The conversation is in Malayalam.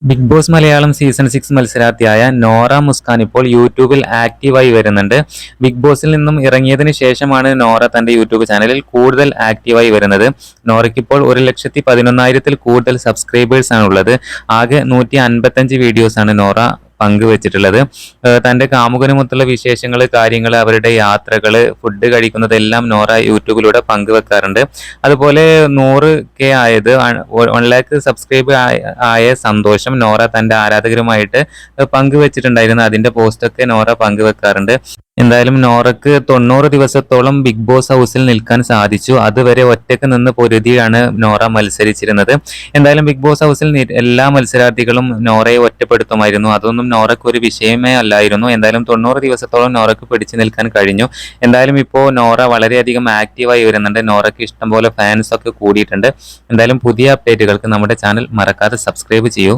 ബിഗ് ബോസ് മലയാളം സീസൺ 6 മത്സരാർത്ഥിയായ നോറ മുസ്കാൻ ഇപ്പോൾ യൂട്യൂബിൽ ആക്റ്റീവായി വരുന്നുണ്ട്. ബിഗ് ബോസിൽ നിന്നും ഇറങ്ങിയതിന് ശേഷമാണ് നോറ തന്റെ യൂട്യൂബ് ചാനലിൽ കൂടുതൽ ആക്റ്റീവായി വരുന്നത്. നോറയ്ക്കിപ്പോൾ 1,11,000 കൂടുതൽ സബ്സ്ക്രൈബേഴ്സ് ആണുള്ളത്. ആകെ 155 വീഡിയോസാണ് നോറ പങ്കുവച്ചിട്ടുള്ളത്. തന്റെ കാമുകനുമൊത്തുള്ള വിശേഷങ്ങൾ, കാര്യങ്ങൾ, അവരുടെ യാത്രകൾ, ഫുഡ് കഴിക്കുന്നതെല്ലാം നോറ യൂട്യൂബിലൂടെ പങ്കുവെക്കാറുണ്ട്. അതുപോലെ 100K ആയത് 1 ലാക്ക് സബ്സ്ക്രൈബ് ആയ സന്തോഷം നോറ തന്റെ ആരാധകരുമായിട്ട് പങ്കുവെച്ചിട്ടുണ്ടായിരുന്നു. അതിന്റെ പോസ്റ്റൊക്കെ നോറ പങ്കുവെക്കാറുണ്ട്. എന്തായാലും നോറയ്ക്ക് 90 ദിവസത്തോളം ബിഗ് ബോസ് ഹൗസിൽ നിൽക്കാൻ സാധിച്ചു. അതുവരെ ഒറ്റയ്ക്ക് നിന്ന് പൊരുതിയാണ് നോറ മത്സരിച്ചിരുന്നത്. എന്തായാലും ബിഗ് ബോസ് ഹൗസിൽ എല്ലാ മത്സരാർത്ഥികളും നോറയെ ഒറ്റപ്പെടുത്തുമായിരുന്നു. അതൊന്നും നോറയ്ക്ക് ഒരു വിഷയമേ അല്ലായിരുന്നു. എന്തായാലും 90 ദിവസത്തോളം നോറയ്ക്ക് പിടിച്ചു നിൽക്കാൻ കഴിഞ്ഞു. എന്തായാലും ഇപ്പോൾ നോറ വളരെയധികം ആക്റ്റീവായി വരുന്നുണ്ട്. നോറയ്ക്ക് ഇഷ്ടംപോലെ ഫാൻസ് ഒക്കെ കൂടിയിട്ടുണ്ട്. എന്തായാലും പുതിയ അപ്ഡേറ്റുകൾക്ക് നമ്മുടെ ചാനൽ മറക്കാതെ സബ്സ്ക്രൈബ് ചെയ്യൂ.